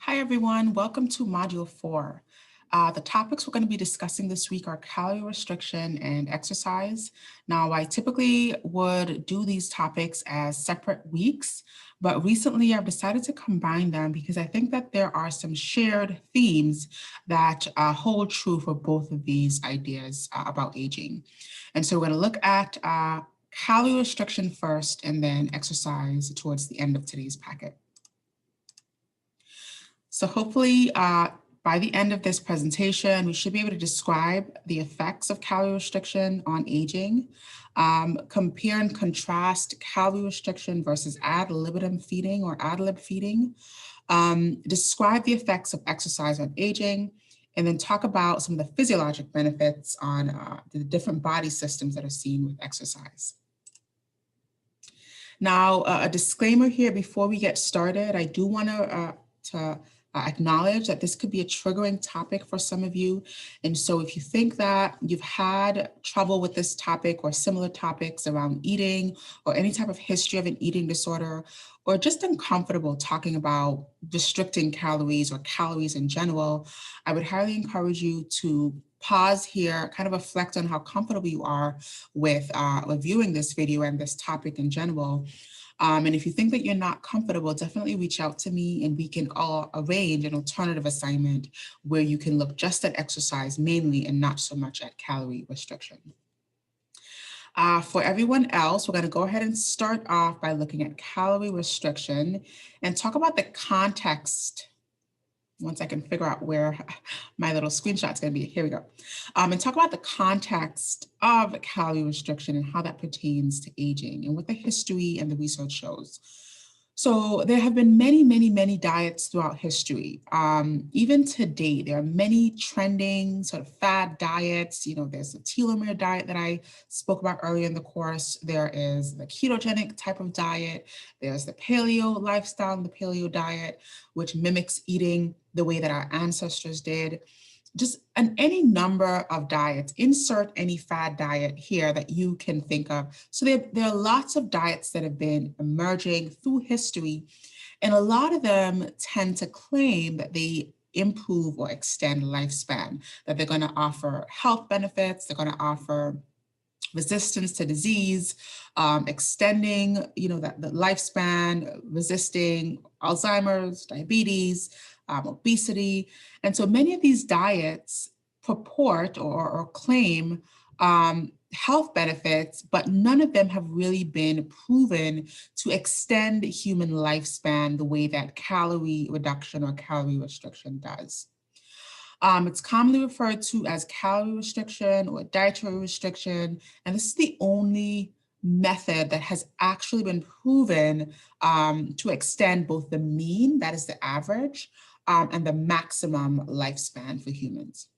Hi, everyone. Welcome to Module 4. The topics we're going to be discussing this week are calorie restriction and exercise. Now, I typically would do these topics as separate weeks, but recently I've decided to combine them because I think that there are some shared themes that hold true for both of these ideas about aging. And so we're going to look at calorie restriction first and then exercise towards the end of today's packet. So hopefully by the end of this presentation, we should be able to describe the effects of calorie restriction on aging, compare and contrast calorie restriction versus ad libitum feeding or ad lib feeding, describe the effects of exercise on aging, and then talk about some of the physiologic benefits on the different body systems that are seen with exercise. Now, a disclaimer here before we get started, I do want to acknowledge that this could be a triggering topic for some of you. And so if you think that you've had trouble with this topic or similar topics around eating or any type of history of an eating disorder, or just uncomfortable talking about restricting calories or calories in general, I would highly encourage you to pause here, kind of reflect on how comfortable you are with reviewing this video and this topic in general. And if you think that you're not comfortable, definitely reach out to me and we can all arrange an alternative assignment where you can look just at exercise mainly and not so much at calorie restriction. For everyone else, we're going to go ahead and start off by looking at calorie restriction and talk about the context. Once I can figure out where my little screenshot's going to be, here we go. And talk about the context of calorie restriction and how that pertains to aging and what the history and the research shows. So there have been many diets throughout history. Even to date, there are many trending sort of fad diets. You know, there's the telomere diet that I spoke about earlier in the course. There is the ketogenic type of diet. There's the paleo lifestyle, the paleo diet, which mimics eating the way that our ancestors did. Just any number of diets, insert any fad diet here that you can think of. So there are lots of diets that have been emerging through history, and a lot of them tend to claim that they improve or extend lifespan, that they're going to offer health benefits, they're going to offer resistance to disease, extending, the lifespan, resisting Alzheimer's, diabetes, obesity. And so many of these diets purport or claim health benefits, but none of them have really been proven to extend human lifespan the way that calorie reduction or calorie restriction does. It's commonly referred to as calorie restriction or dietary restriction, and this is the only method that has actually been proven to extend both the mean, that is the average, and the maximum lifespan for humans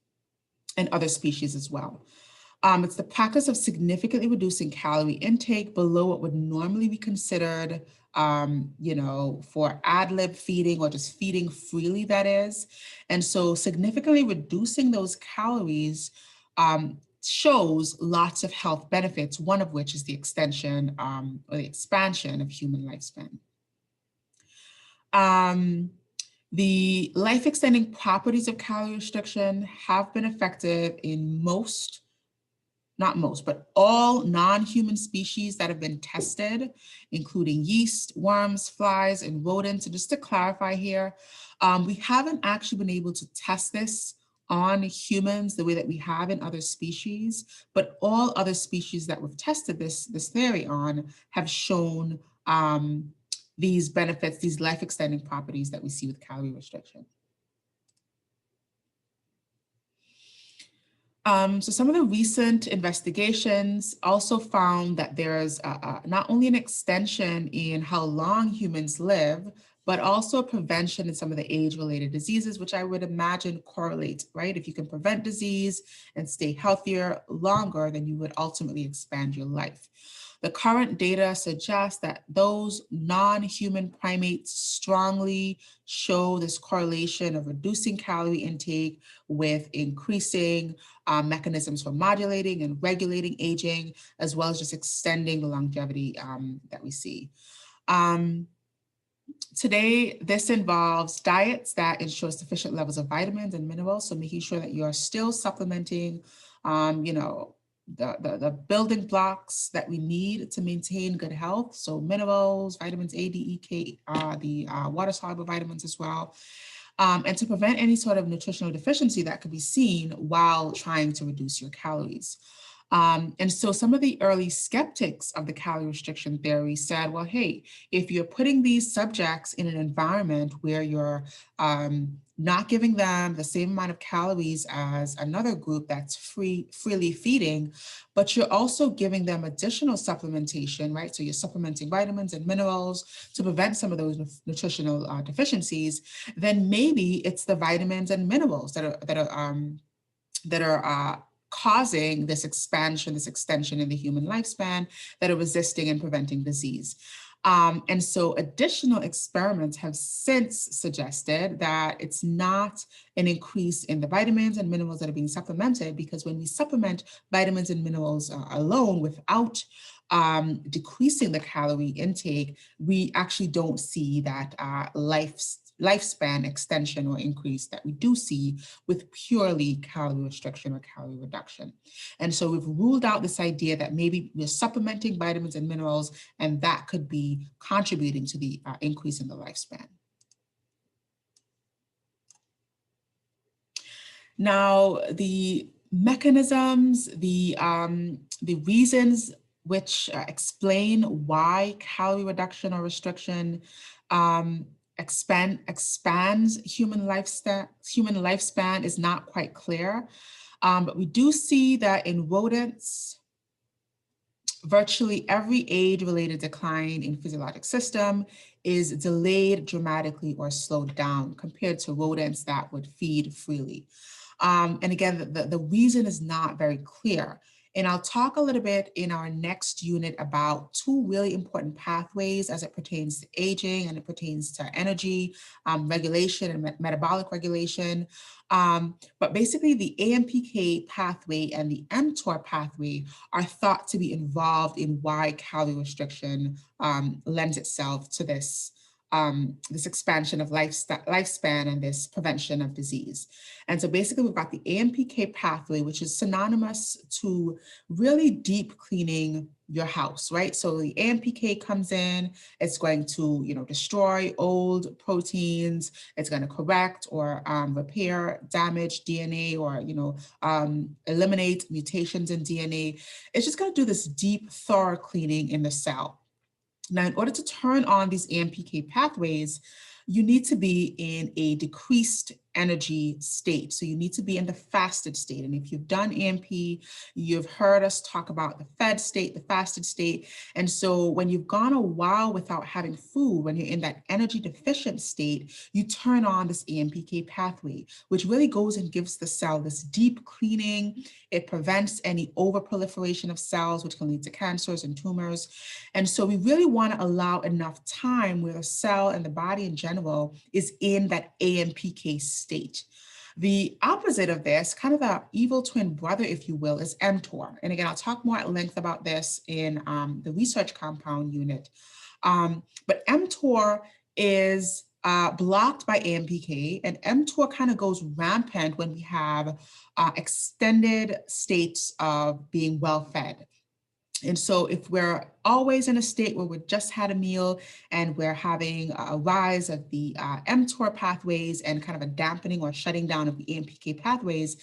and other species as well. It's the practice of significantly reducing calorie intake below what would normally be considered, for ad lib feeding or just feeding freely, that is. And so significantly reducing those calories shows lots of health benefits, one of which is the extension or the expansion of human lifespan. The life-extending properties of calorie restriction have been effective in not most, but all non-human species that have been tested, including yeast, worms, flies, and rodents. And just to clarify here, we haven't actually been able to test this on humans the way that we have in other species, but all other species that we've tested this theory on have shown these benefits, these life-extending properties that we see with calorie restriction. So some of the recent investigations also found that there's not only an extension in how long humans live, but also a prevention in some of the age-related diseases, which I would imagine correlate, right? If you can prevent disease and stay healthier longer, then you would ultimately expand your life. The current data suggests that those non-human primates strongly show this correlation of reducing calorie intake with increasing mechanisms for modulating and regulating aging, as well as just extending the longevity that we see. Today, this involves diets that ensure sufficient levels of vitamins and minerals. So making sure that you're still supplementing, you know, the building blocks that we need to maintain good health. So minerals, vitamins A, D, E, K, the water-soluble vitamins as well. And to prevent any sort of nutritional deficiency that could be seen while trying to reduce your calories. And so some of the early skeptics of the calorie restriction theory said, well, hey, if you're putting these subjects in an environment where you're not giving them the same amount of calories as another group that's freely feeding, but you're also giving them additional supplementation, right? So you're supplementing vitamins and minerals to prevent some of those nutritional deficiencies, then maybe it's the vitamins and minerals that are causing this expansion, this extension in the human lifespan that are resisting and preventing disease. And so additional experiments have since suggested that it's not an increase in the vitamins and minerals that are being supplemented, because when we supplement vitamins and minerals alone without decreasing the calorie intake, we actually don't see that lifespan extension or increase that we do see with purely calorie restriction or calorie reduction. And so we've ruled out this idea that maybe we're supplementing vitamins and minerals, and that could be contributing to the increase in the lifespan. Now, the mechanisms, the reasons which explain why calorie reduction or restriction expands human lifespan is not quite clear. But we do see that in rodents, virtually every age-related decline in physiologic system is delayed dramatically or slowed down compared to rodents that would feed freely. And again, the reason is not very clear. And I'll talk a little bit in our next unit about two really important pathways as it pertains to aging and it pertains to energy regulation and metabolic regulation. But basically the AMPK pathway and the mTOR pathway are thought to be involved in why calorie restriction lends itself to this this expansion of lifespan and this prevention of disease. And so basically we've got the AMPK pathway, which is synonymous to really deep cleaning your house, right? So the AMPK comes in, it's going to, destroy old proteins, it's going to correct or repair damaged DNA or, eliminate mutations in DNA. It's just going to do this deep, thorough cleaning in the cell. Now, in order to turn on these AMPK pathways, you need to be in a decreased energy state. So you need to be in the fasted state. And if you've done AMP, you've heard us talk about the fed state, the fasted state. And so when you've gone a while without having food, when you're in that energy deficient state, you turn on this AMPK pathway, which really goes and gives the cell this deep cleaning. It prevents any overproliferation of cells, which can lead to cancers and tumors. And so we really want to allow enough time where the cell and the body in general is in that AMPK state. The opposite of this, kind of the evil twin brother, if you will, is mTOR. And again, I'll talk more at length about this in the research compound unit. But mTOR is blocked by AMPK, and mTOR kind of goes rampant when we have extended states of being well fed. And so if we're always in a state where we just had a meal and we're having a rise of the mTOR pathways and kind of a dampening or shutting down of the AMPK pathways,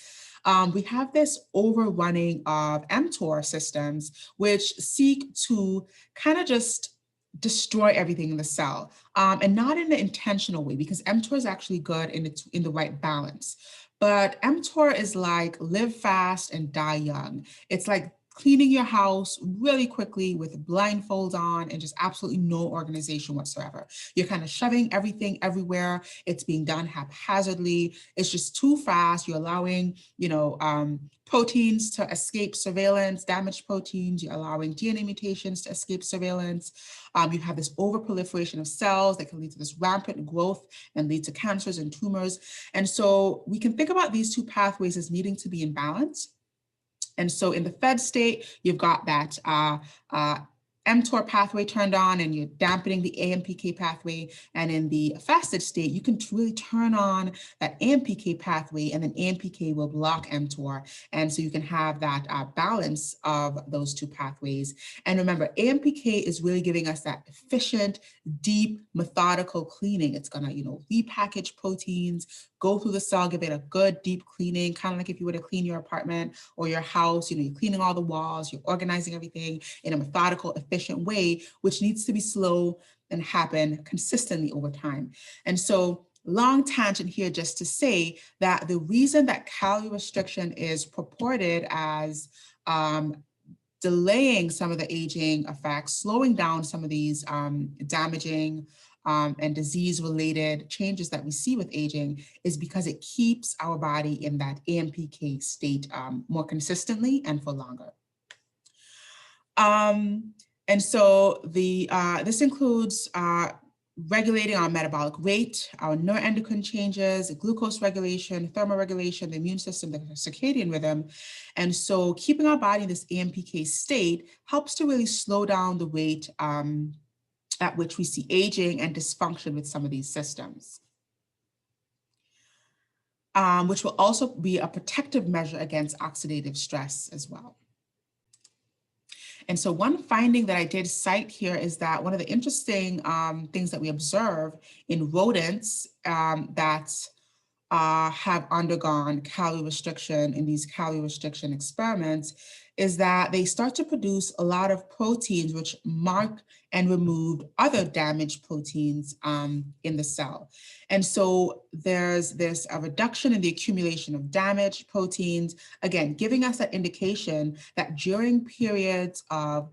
we have this overrunning of mTOR systems, which seek to kind of just destroy everything in the cell, and not in an intentional way, because mTOR is actually good in the right balance. But mTOR is like live fast and die young. It's like cleaning your house really quickly with blindfolds on and just absolutely no organization whatsoever. You're kind of shoving everything everywhere. It's being done haphazardly. It's just too fast. You're allowing, proteins to escape surveillance, damaged proteins. You're allowing DNA mutations to escape surveillance. You have this overproliferation of cells that can lead to this rampant growth and lead to cancers and tumors. And so we can think about these two pathways as needing to be in balance. And so in the fed state, you've got that mTOR pathway turned on and you're dampening the AMPK pathway, and in the fasted state, you can really turn on that AMPK pathway, and then AMPK will block mTOR. And so you can have that balance of those two pathways. And remember, AMPK is really giving us that efficient, deep, methodical cleaning. It's gonna, repackage proteins, go through the cell, give it a good deep cleaning, kind of like if you were to clean your apartment or your house, you're cleaning all the walls, you're organizing everything in a methodical, efficient way, which needs to be slow and happen consistently over time. And so long tangent here just to say that the reason that calorie restriction is purported as delaying some of the aging effects, slowing down some of these damaging and disease-related changes that we see with aging is because it keeps our body in that AMPK state more consistently and for longer. And so this includes regulating our metabolic rate, our neuroendocrine changes, glucose regulation, thermoregulation, the immune system, the circadian rhythm. And so keeping our body in this AMPK state helps to really slow down the rate at which we see aging and dysfunction with some of these systems, which will also be a protective measure against oxidative stress as well. And so one finding that I did cite here is that one of the interesting things that we observe in rodents that have undergone calorie restriction in these calorie restriction experiments is that they start to produce a lot of proteins which mark and remove other damaged proteins in the cell. And so there's a reduction in the accumulation of damaged proteins, again, giving us that indication that during periods of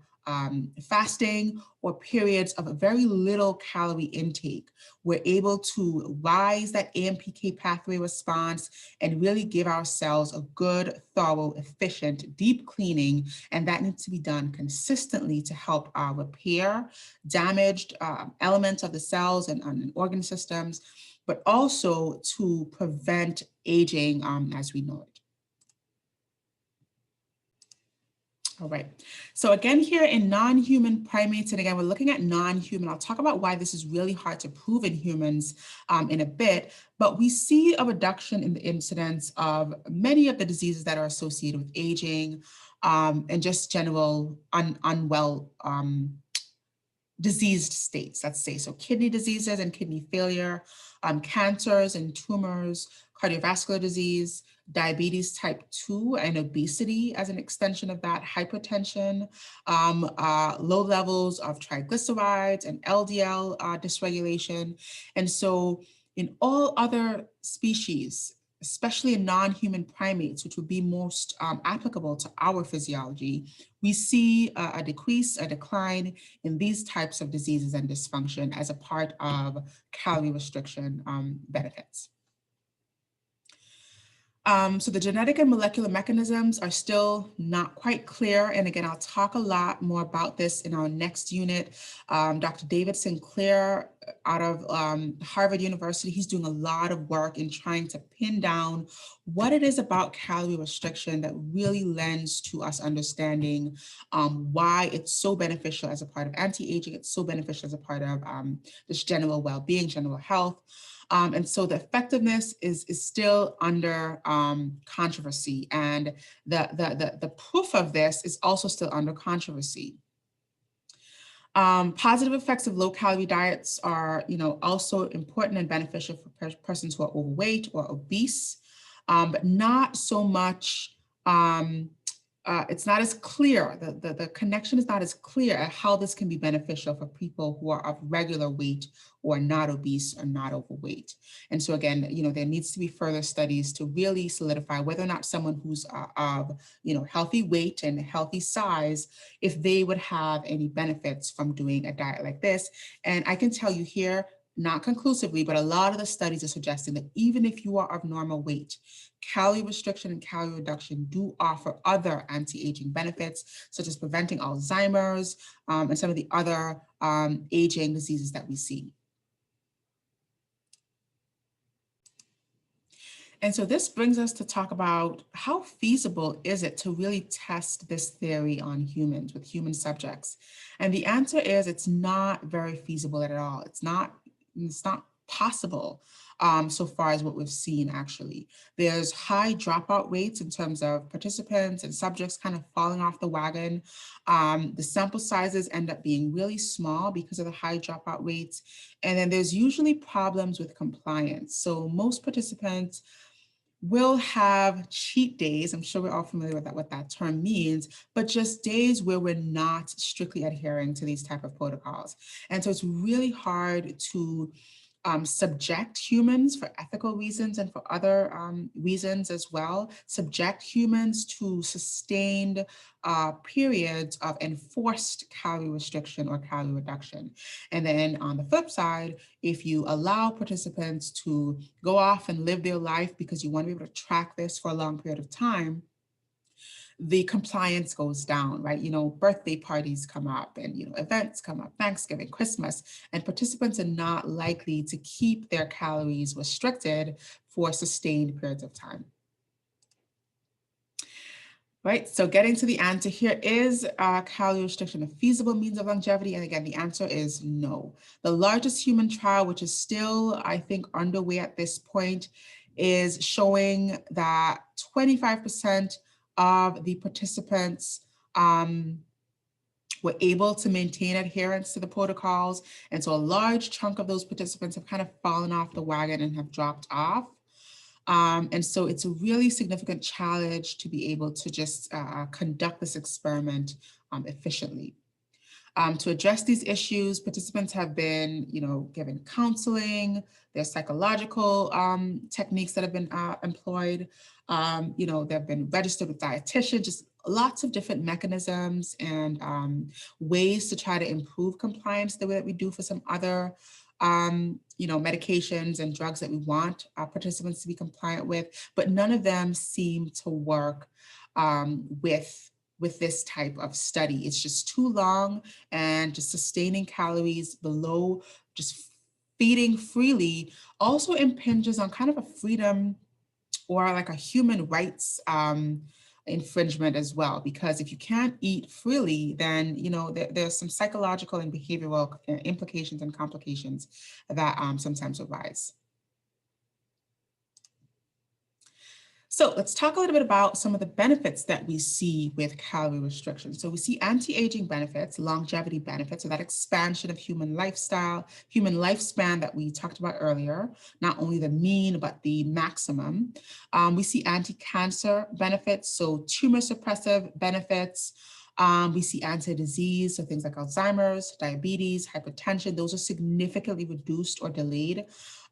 fasting or periods of a very little calorie intake, we're able to rise that AMPK pathway response and really give our cells a good, thorough, efficient, deep cleaning. And that needs to be done consistently to help repair damaged elements of the cells and organ systems, but also to prevent aging as we know it. All right, so again here in non-human primates, and again, we're looking at non-human. I'll talk about why this is really hard to prove in humans in a bit, but we see a reduction in the incidence of many of the diseases that are associated with aging and just general unwell diseased states, let's say. So kidney diseases and kidney failure, cancers and tumors, cardiovascular disease, diabetes type 2 and obesity as an extension of that, hypertension, low levels of triglycerides and LDL dysregulation. And so in all other species, especially in non-human primates, which would be most applicable to our physiology, we see a decline in these types of diseases and dysfunction as a part of calorie restriction benefits. So the genetic and molecular mechanisms are still not quite clear. And again, I'll talk a lot more about this in our next unit. Dr. David Sinclair out of Harvard University, he's doing a lot of work in trying to pin down what it is about calorie restriction that really lends to us understanding why it's so beneficial as a part of anti-aging, it's so beneficial as a part of just general well-being, general health. And so the effectiveness is still under controversy, and the proof of this is also still under controversy. Positive effects of low-calorie diets are, also important and beneficial for persons who are overweight or obese, but not so much. It's not as clear, the connection is not as clear at how this can be beneficial for people who are of regular weight or not obese or not overweight. And so again, there needs to be further studies to really solidify whether or not someone who's of, healthy weight and healthy size, if they would have any benefits from doing a diet like this. And I can tell you here, not conclusively, but a lot of the studies are suggesting that even if you are of normal weight, calorie restriction and calorie reduction do offer other anti-aging benefits, such as preventing Alzheimer's and some of the other aging diseases that we see. And so this brings us to talk about how feasible is it to really test this theory on humans with human subjects? And the answer is it's not very feasible at all. It's not possible so far as what we've seen actually. There's high dropout rates in terms of participants and subjects kind of falling off the wagon. The sample sizes end up being really small because of the high dropout rates. And then there's usually problems with compliance. So most participants will have cheat days. I'm sure we're all familiar with that, what that term means, but just days where we're not strictly adhering to these type of protocols. And so it's really hard to subject humans for ethical reasons and for other reasons as well, subject humans to sustained periods of enforced calorie restriction or calorie reduction. And then on the flip side, if you allow participants to go off and live their life because you want to be able to track this for a long period of time, the compliance goes down, right? Birthday parties come up and, events come up, Thanksgiving, Christmas, and participants are not likely to keep their calories restricted for sustained periods of time. Right, so getting to the answer here, is calorie restriction a feasible means of longevity? And again, the answer is no. The largest human trial, which is still, I think, underway at this point, is showing that 25% of the participants were able to maintain adherence to the protocols. And so a large chunk of those participants have kind of fallen off the wagon and have dropped off. And so it's a really significant challenge to be able to just conduct this experiment efficiently. To address these issues, participants have been, given counseling. There's psychological techniques that have been employed. They've been registered with dietitians, just lots of different mechanisms and ways to try to improve compliance the way that we do for some other medications and drugs that we want our participants to be compliant with, but none of them seem to work with this type of study. It's just too long, and just sustaining calories below, just feeding freely also impinges on kind of a freedom or like a human rights infringement as well, because if you can't eat freely, then there's some psychological and behavioral implications and complications that sometimes arise. So let's talk a little bit about some of the benefits that we see with calorie restriction. So we see anti-aging benefits, longevity benefits, so that expansion of human lifestyle, human lifespan that we talked about earlier, not only the mean, but the maximum. We see anti-cancer benefits, so tumor suppressive benefits. We see anti-disease, so things like Alzheimer's, diabetes, hypertension, those are significantly reduced or delayed.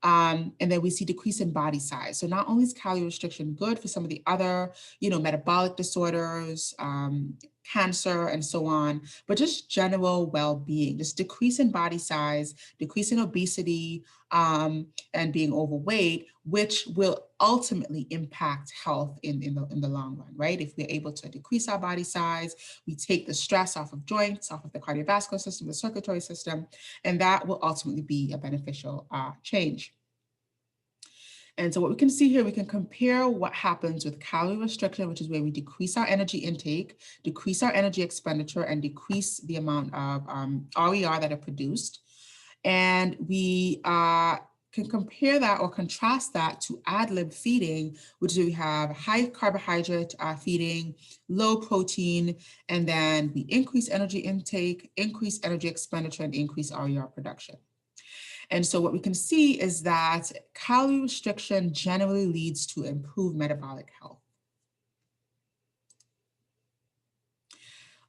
And then we see decrease in body size. So not only is calorie restriction good for some of the other, metabolic disorders, cancer, and so on, but just general well-being, just decrease in body size, decrease in obesity, and being overweight, which will ultimately impact health in the long run, right? If we're able to decrease our body size, we take the stress off of joints, off of the cardiovascular system, the circulatory system, and that will ultimately be a beneficial change. And so what we can see here, we can compare what happens with calorie restriction, which is where we decrease our energy intake, decrease our energy expenditure, and decrease the amount of RER that are produced. And we can compare that or contrast that to ad lib feeding, which we have high carbohydrate feeding, low protein, and then we increase energy intake, increase energy expenditure, and increase RER production. And so what we can see is that calorie restriction generally leads to improved metabolic health.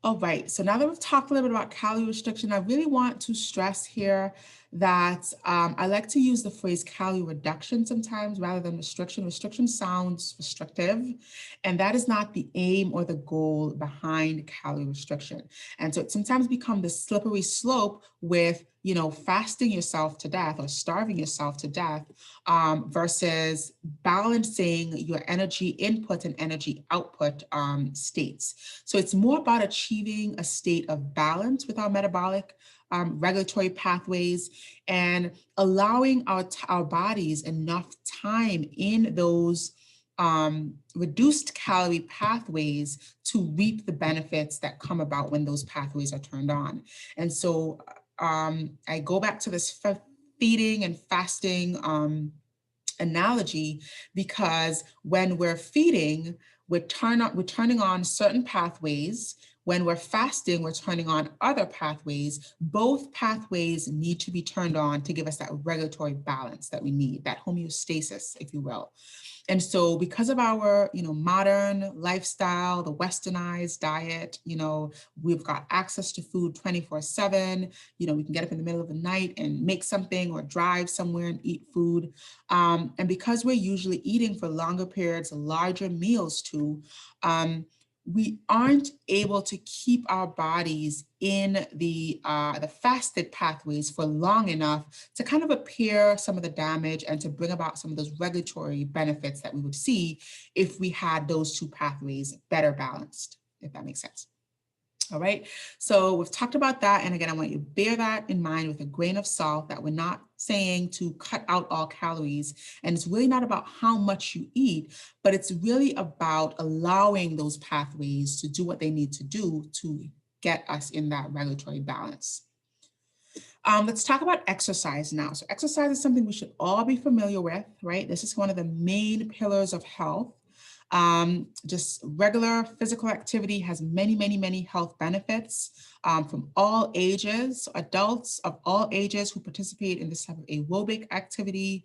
All right, so now that we've talked a little bit about calorie restriction, I really want to stress here that I like to use the phrase calorie reduction sometimes rather than restriction. Restriction sounds restrictive, and that is not the aim or the goal behind calorie restriction. And so it sometimes becomes the slippery slope with fasting yourself to death or starving yourself to death versus balancing your energy input and energy output states. So it's more about achieving a state of balance with our metabolic regulatory pathways, and allowing our bodies enough time in those reduced calorie pathways to reap the benefits that come about when those pathways are turned on. And so I go back to this feeding and fasting analogy, because when we're feeding, we're turning on certain pathways. When we're fasting, we're turning on other pathways. Both pathways need to be turned on to give us that regulatory balance that we need, that homeostasis, if you will. And so because of our, modern lifestyle, the westernized diet, we've got access to food 24/7. We can get up in the middle of the night and make something or drive somewhere and eat food. And because we're usually eating for longer periods, larger meals too, we aren't able to keep our bodies in the fasted pathways for long enough to kind of repair some of the damage and to bring about some of those regulatory benefits that we would see if we had those two pathways better balanced, if that makes sense. All right, so we've talked about that. And again, I want you to bear that in mind with a grain of salt, that we're not saying to cut out all calories. And it's really not about how much you eat, but it's really about allowing those pathways to do what they need to do to get us in that regulatory balance. Let's talk about exercise now. So exercise is something we should all be familiar with, right? This is one of the main pillars of health. Just regular physical activity has many, many, many health benefits from all ages. Adults of all ages who participate in this type of aerobic activity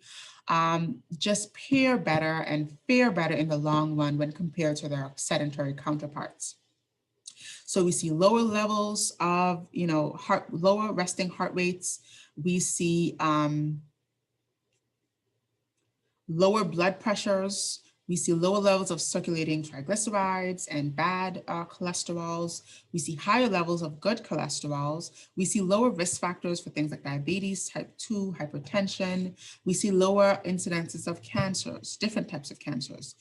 just pair better and fare better in the long run when compared to their sedentary counterparts. So we see lower levels of, lower resting heart rates. We see lower blood pressures. We see lower levels of circulating triglycerides and bad cholesterols. We see higher levels of good cholesterols. We see lower risk factors for things like diabetes, type 2, hypertension. We see lower incidences of cancers, different types of cancers.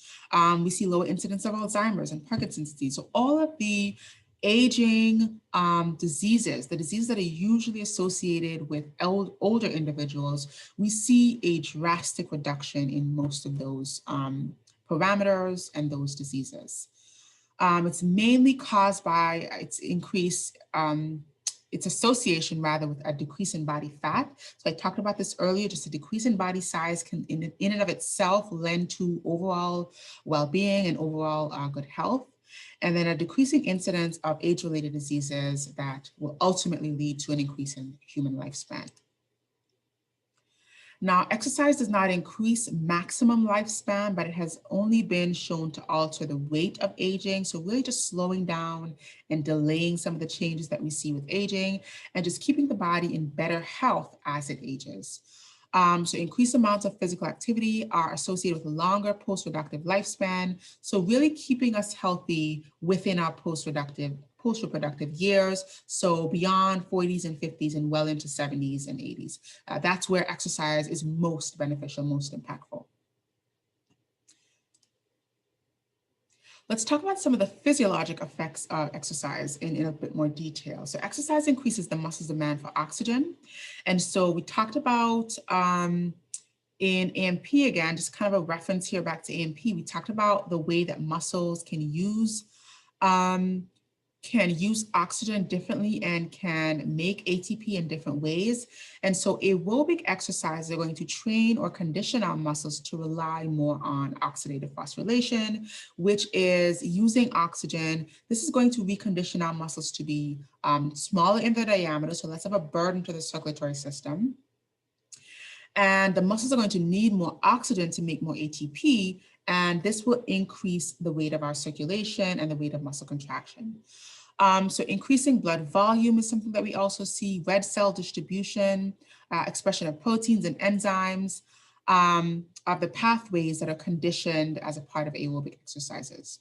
We see lower incidence of Alzheimer's and Parkinson's disease. So all of the aging diseases, the diseases that are usually associated with older individuals, we see a drastic reduction in most of those parameters and those diseases. It's mainly caused by its association rather with a decrease in body fat. So I talked about this earlier, just a decrease in body size can in and of itself lend to overall well-being and overall good health. And then a decreasing incidence of age-related diseases that will ultimately lead to an increase in human lifespan. Now, exercise does not increase maximum lifespan, but it has only been shown to alter the rate of aging. So really just slowing down and delaying some of the changes that we see with aging and just keeping the body in better health as it ages. So increased amounts of physical activity are associated with a longer post-reproductive lifespan. So really keeping us healthy within our post-reproductive years, so beyond 40s and 50s and well into 70s and 80s. That's where exercise is most beneficial, most impactful. Let's talk about some of the physiologic effects of exercise in a bit more detail. So exercise increases the muscle's demand for oxygen. And so we talked about in AMP, again, just kind of a reference here back to AMP, we talked about the way that muscles can use oxygen differently and can make ATP in different ways. And so aerobic exercises are going to train or condition our muscles to rely more on oxidative phosphorylation, which is using oxygen. This is going to recondition our muscles to be smaller in their diameter, so less of a burden to the circulatory system. And the muscles are going to need more oxygen to make more ATP, and this will increase the rate of our circulation and the rate of muscle contraction. So increasing blood volume is something that we also see, red cell distribution, expression of proteins and enzymes, of the pathways that are conditioned as a part of aerobic exercises.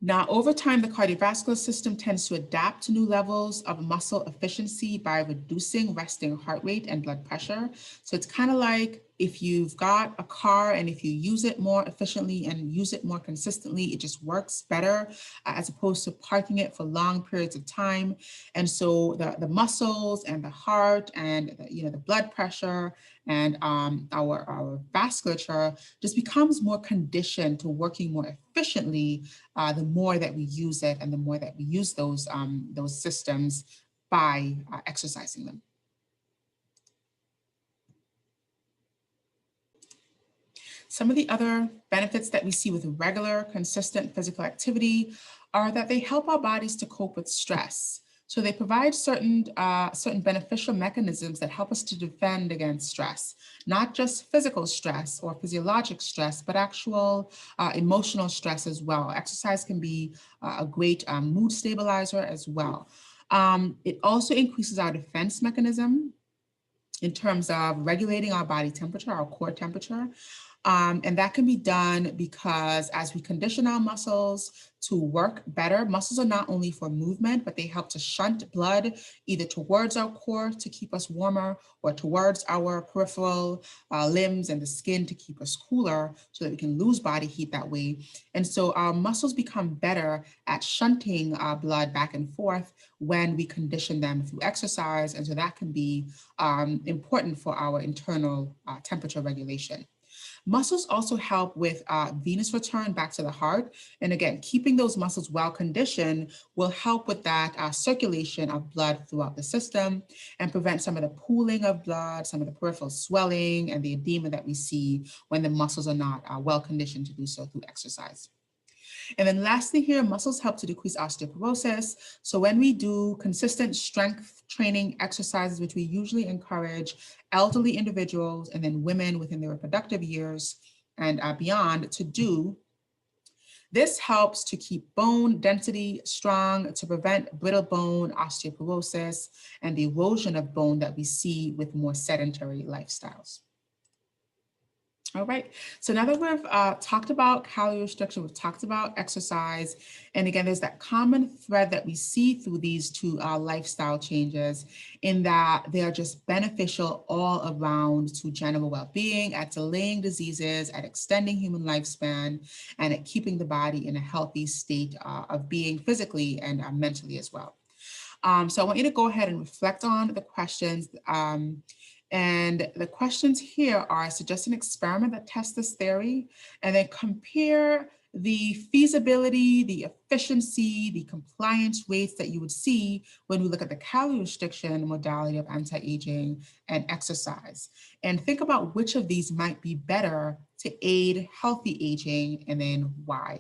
Now, over time, the cardiovascular system tends to adapt to new levels of muscle efficiency by reducing resting heart rate and blood pressure. So it's kind of like if you've got a car and if you use it more efficiently and use it more consistently, it just works better as opposed to parking it for long periods of time. And so the muscles and the heart and the blood pressure and our vasculature just becomes more conditioned to working more efficiently the more that we use it and the more that we use those systems by exercising them. Some of the other benefits that we see with regular, consistent physical activity are that they help our bodies to cope with stress. So they provide certain beneficial mechanisms that help us to defend against stress, not just physical stress or physiologic stress, but actual emotional stress as well. Exercise can be a great mood stabilizer as well. It also increases our defense mechanism in terms of regulating our body temperature, our core temperature. And that can be done because as we condition our muscles to work better, muscles are not only for movement, but they help to shunt blood either towards our core to keep us warmer or towards our peripheral limbs and the skin to keep us cooler so that we can lose body heat that way. And so our muscles become better at shunting blood back and forth when we condition them through exercise. And so that can be important for our internal temperature regulation. Muscles also help with venous return back to the heart. And again, keeping those muscles well conditioned will help with that circulation of blood throughout the system and prevent some of the pooling of blood, some of the peripheral swelling and the edema that we see when the muscles are not well conditioned to do so through exercise. And then lastly here, muscles help to decrease osteoporosis. So when we do consistent strength training exercises, which we usually encourage elderly individuals and then women within their reproductive years and beyond to do, this helps to keep bone density strong, to prevent brittle bone, osteoporosis, and the erosion of bone that we see with more sedentary lifestyles. All right, so now that we've talked about calorie restriction, we've talked about exercise, and again, there's that common thread that we see through these two lifestyle changes in that they are just beneficial all around to general well-being, at delaying diseases, at extending human lifespan, and at keeping the body in a healthy state of being physically and mentally as well. So I want you to go ahead and reflect on the questions. And the questions here are, suggest an experiment that tests this theory, and then compare the feasibility, the efficiency, the compliance rates that you would see when we look at the calorie restriction modality of anti-aging and exercise. And think about which of these might be better to aid healthy aging, and then why.